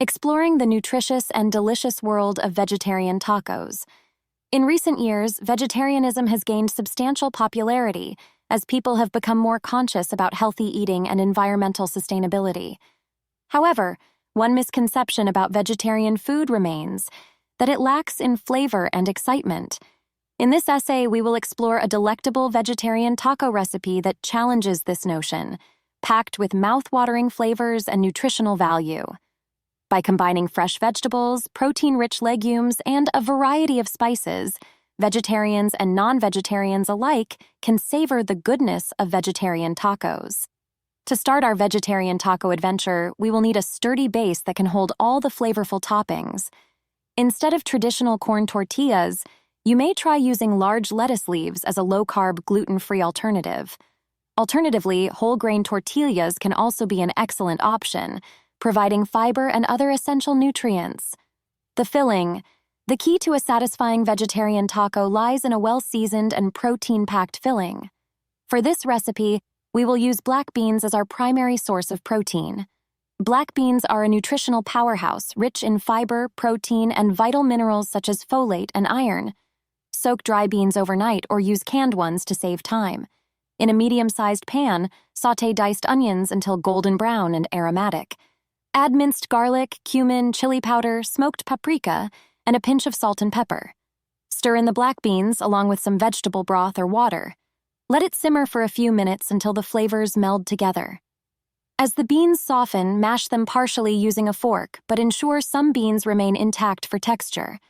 exploring the nutritious and delicious world of vegetarian tacos. In recent years, vegetarianism has gained substantial popularity as people have become more conscious about healthy eating and environmental sustainability. However, one misconception about vegetarian food remains that it lacks in flavor and excitement. In this essay, we will explore a delectable vegetarian taco recipe that challenges this notion, packed with mouth-watering flavors and nutritional value. By combining fresh vegetables, protein-rich legumes, and a variety of spices, vegetarians and non-vegetarians alike can savor the goodness of vegetarian tacos. To start our vegetarian taco adventure, we will need a sturdy base that can hold all the flavorful toppings. Instead of traditional corn tortillas, you may try using large lettuce leaves as a low-carb, gluten-free alternative. Alternatively, whole-grain tortillas can also be an excellent option, providing fiber and other essential nutrients. The filling. The key to a satisfying vegetarian taco lies in a well-seasoned and protein-packed filling. For this recipe, we will use black beans as our primary source of protein. Black beans are a nutritional powerhouse, rich in fiber, protein, and vital minerals such as folate and iron. Soak dry beans overnight or use canned ones to save time. In a medium-sized pan, sauté diced onions until golden brown and aromatic. Add minced garlic, cumin, chili powder, smoked paprika, and a pinch of salt and pepper. Stir in the black beans along with some vegetable broth or water. Let it simmer for a few minutes until the flavors meld together. As the beans soften, mash them partially using a fork, but ensure some beans remain intact for texture.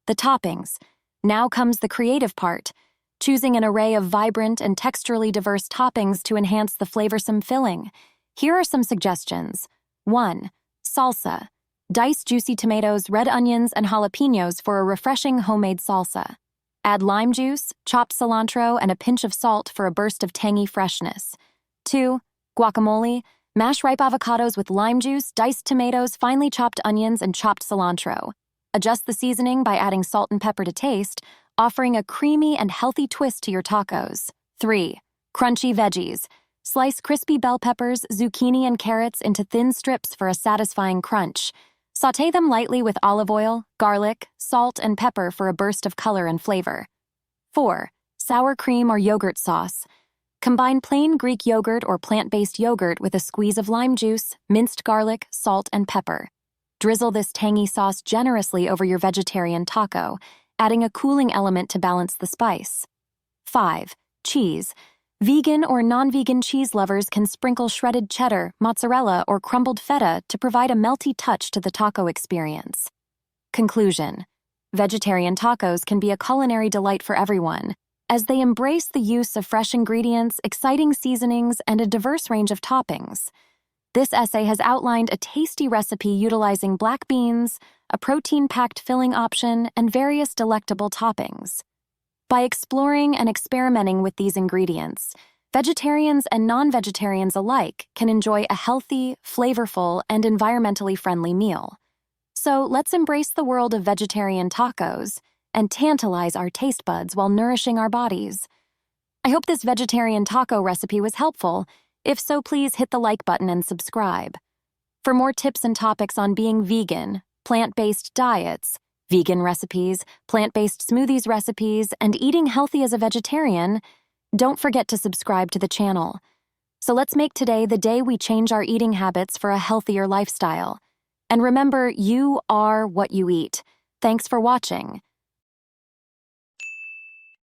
The toppings. Now comes the creative part, choosing an array of vibrant and texturally diverse toppings to enhance the flavorsome filling. Here are some suggestions. 1. Salsa. Dice juicy tomatoes, red onions, and jalapenos for a refreshing homemade salsa. Add lime juice, chopped cilantro, and a pinch of salt for a burst of tangy freshness. 2. Guacamole. Mash ripe avocados with lime juice, diced tomatoes, finely chopped onions, and chopped cilantro. Adjust the seasoning by adding salt and pepper to taste, offering a creamy and healthy twist to your tacos. 3. Crunchy veggies. Slice crispy bell peppers, zucchini, and carrots into thin strips for a satisfying crunch. Sauté them lightly with olive oil, garlic, salt, and pepper for a burst of color and flavor. 4. Sour cream or yogurt sauce. Combine plain Greek yogurt or plant-based yogurt with a squeeze of lime juice, minced garlic, salt, and pepper. Drizzle this tangy sauce generously over your vegetarian taco, adding a cooling element to balance the spice. 5. Cheese. Vegan or non-vegan cheese lovers can sprinkle shredded cheddar, mozzarella, or crumbled feta to provide a melty touch to the taco experience. Conclusion. Vegetarian tacos can be a culinary delight for everyone, as they embrace the use of fresh ingredients, exciting seasonings, and a diverse range of toppings. This essay has outlined a tasty recipe utilizing black beans, a protein-packed filling option, and various delectable toppings. By exploring and experimenting with these ingredients, vegetarians and non-vegetarians alike can enjoy a healthy, flavorful, and environmentally friendly meal. So let's embrace the world of vegetarian tacos and tantalize our taste buds while nourishing our bodies. I hope this vegetarian taco recipe was helpful. If so, please hit the like button and subscribe. For more tips and topics on being vegan, plant-based diets, vegan recipes, plant-based smoothies recipes, and eating healthy as a vegetarian, don't forget to subscribe to the channel. So let's make today the day we change our eating habits for a healthier lifestyle. And remember, you are what you eat. Thanks for watching.